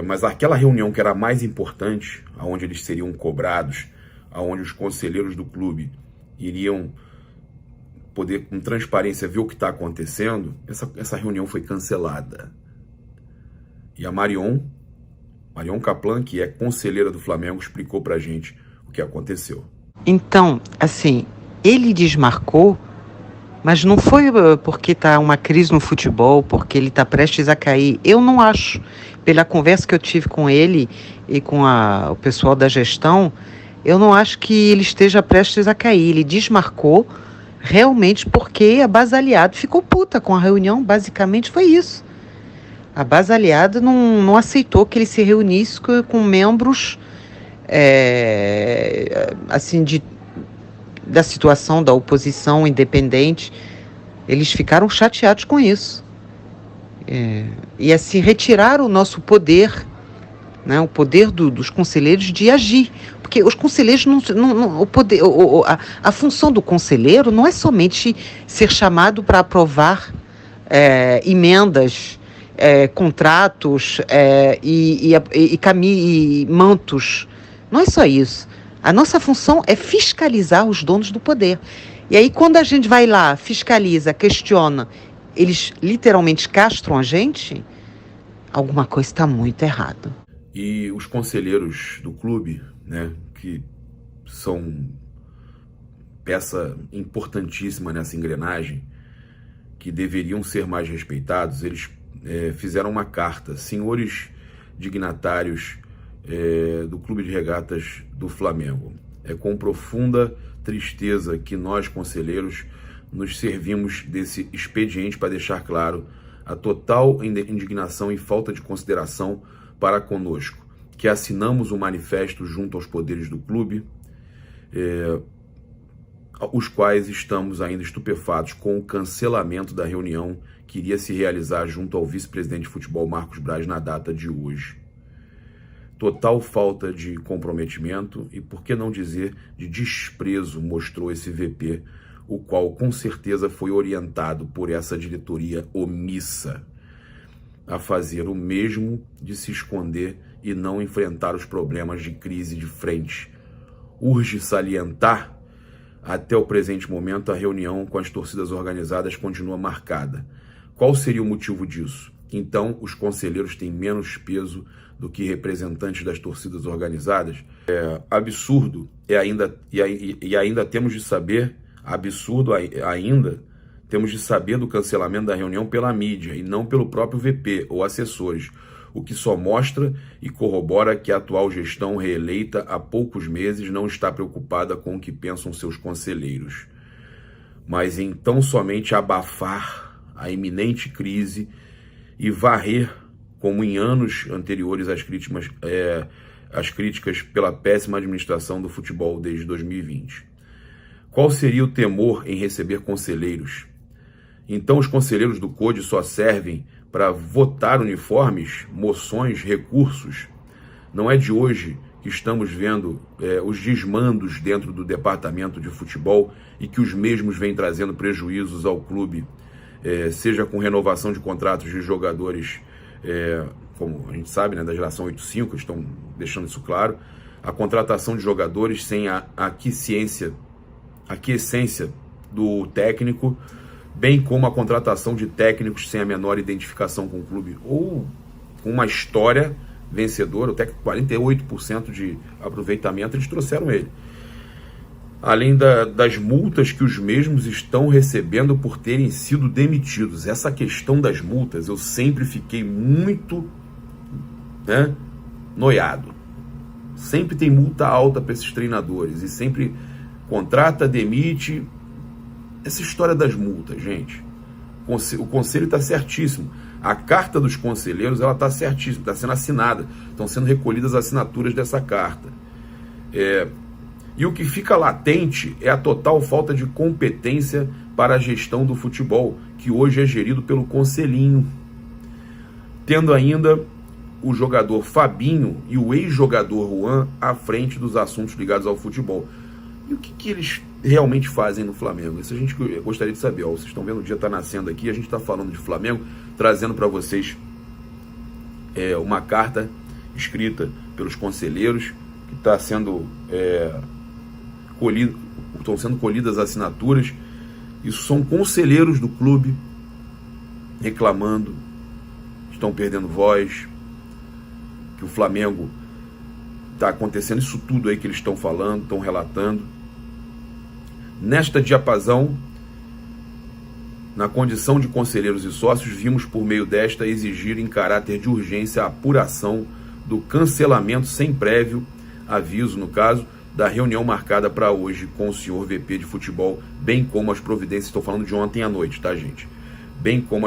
Mas aquela reunião que era a mais importante, onde eles seriam cobrados, onde os conselheiros do clube iriam poder, com transparência, ver o que está acontecendo, essa reunião foi cancelada. E a Marion Kaplan, que é conselheira do Flamengo, explicou pra gente o que aconteceu. Então, assim, ele desmarcou, mas não foi porque está uma crise no futebol, porque ele está prestes a cair. Eu não acho. Pela conversa que eu tive com ele e com o pessoal da gestão, eu não acho que ele esteja prestes a cair. Ele desmarcou realmente porque a base aliada ficou puta com a reunião. Basicamente foi isso. A base aliada não aceitou que ele se reunisse com membros assim, da situação da oposição independente. Eles ficaram chateados com isso. E assim, retiraram o nosso poder, né, o poder dos conselheiros de agir. Porque os conselheiros a função do conselheiro não é somente ser chamado para aprovar emendas, contratos e mantos. Não é só isso. A nossa função é fiscalizar os donos do poder. E aí, quando a gente vai lá, fiscaliza, questiona, eles literalmente castram a gente, alguma coisa está muito errada. E os conselheiros do clube, né, que são peça importantíssima nessa engrenagem, que deveriam ser mais respeitados, eles fizeram uma carta: senhores dignatários do Clube de Regatas do Flamengo, é com profunda tristeza que nós, conselheiros, nos servimos desse expediente para deixar claro a total indignação e falta de consideração para conosco, que assinamos o manifesto junto aos poderes do clube, os quais estamos ainda estupefatos com o cancelamento da reunião que iria se realizar junto ao vice-presidente de futebol Marcos Braz na data de hoje. Total falta de comprometimento e, por que não dizer, de desprezo mostrou esse VP, o qual com certeza foi orientado por essa diretoria omissa a fazer o mesmo, de se esconder e não enfrentar os problemas de crise de frente. Urge salientar, até o presente momento, a reunião com as torcidas organizadas continua marcada. Qual seria o motivo disso? Então, os conselheiros têm menos peso do que representantes das torcidas organizadas? É absurdo, ainda temos de saber, temos de saber do cancelamento da reunião pela mídia e não pelo próprio VP ou assessores, o que só mostra e corrobora que a atual gestão, reeleita há poucos meses, não está preocupada com o que pensam seus conselheiros, mas em tão somente abafar a iminente crise e varrer, como em anos anteriores, as críticas pela péssima administração do futebol desde 2020. Qual seria o temor em receber conselheiros? Então os conselheiros do CODE só servem para votar uniformes, moções, recursos? Não é de hoje que estamos vendo os desmandos dentro do departamento de futebol e que os mesmos vêm trazendo prejuízos ao clube, seja com renovação de contratos de jogadores, como a gente sabe, né, da geração 8-5, estão deixando isso claro, a contratação de jogadores sem a aquiescência do técnico, bem como a contratação de técnicos sem a menor identificação com o clube, ou com uma história vencedora, até 48% de aproveitamento, eles trouxeram ele. Além das multas que os mesmos estão recebendo por terem sido demitidos. Essa questão das multas, eu sempre fiquei muito noiado. Sempre tem multa alta para esses treinadores, e sempre contrata, demite. Essa história das multas, gente, o conselho está certíssimo. A carta dos conselheiros, ela está certíssima, está sendo assinada, estão sendo recolhidas as assinaturas dessa carta. E o que fica latente é a total falta de competência para a gestão do futebol, que hoje é gerido pelo Conselhinho, tendo ainda o jogador Fabinho e o ex-jogador Juan à frente dos assuntos ligados ao futebol. E o que eles realmente fazem no Flamengo? Isso a gente gostaria de saber. Vocês estão vendo, o dia está nascendo aqui, a gente está falando de Flamengo, trazendo para vocês uma carta escrita pelos conselheiros, que está sendo estão sendo colhidas assinaturas. Isso são conselheiros do clube reclamando, estão perdendo voz, que o Flamengo está acontecendo isso tudo aí que eles estão falando, estão relatando. Nesta diapasão, na condição de conselheiros e sócios, vimos por meio desta exigir em caráter de urgência a apuração do cancelamento sem prévio aviso, no caso, da reunião marcada para hoje com o senhor VP de futebol, bem como as providências, estou falando de ontem à noite, tá, gente? Bem como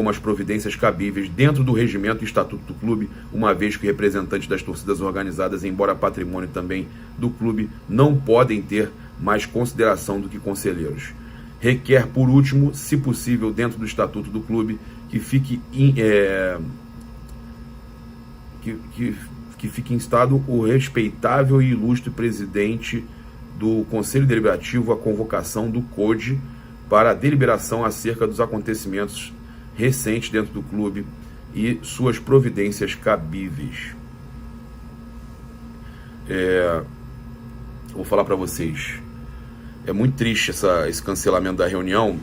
as providências cabíveis dentro do regimento e estatuto do clube, uma vez que representantes das torcidas organizadas, embora patrimônio também do clube, não podem ter mais consideração do que conselheiros. Requer, por último, se possível, dentro do estatuto do clube, que fique instado o respeitável e ilustre presidente do Conselho Deliberativo a convocação do CODE para a deliberação acerca dos acontecimentos recentes dentro do clube e suas providências cabíveis. Vou falar para vocês, é muito triste esse cancelamento da reunião,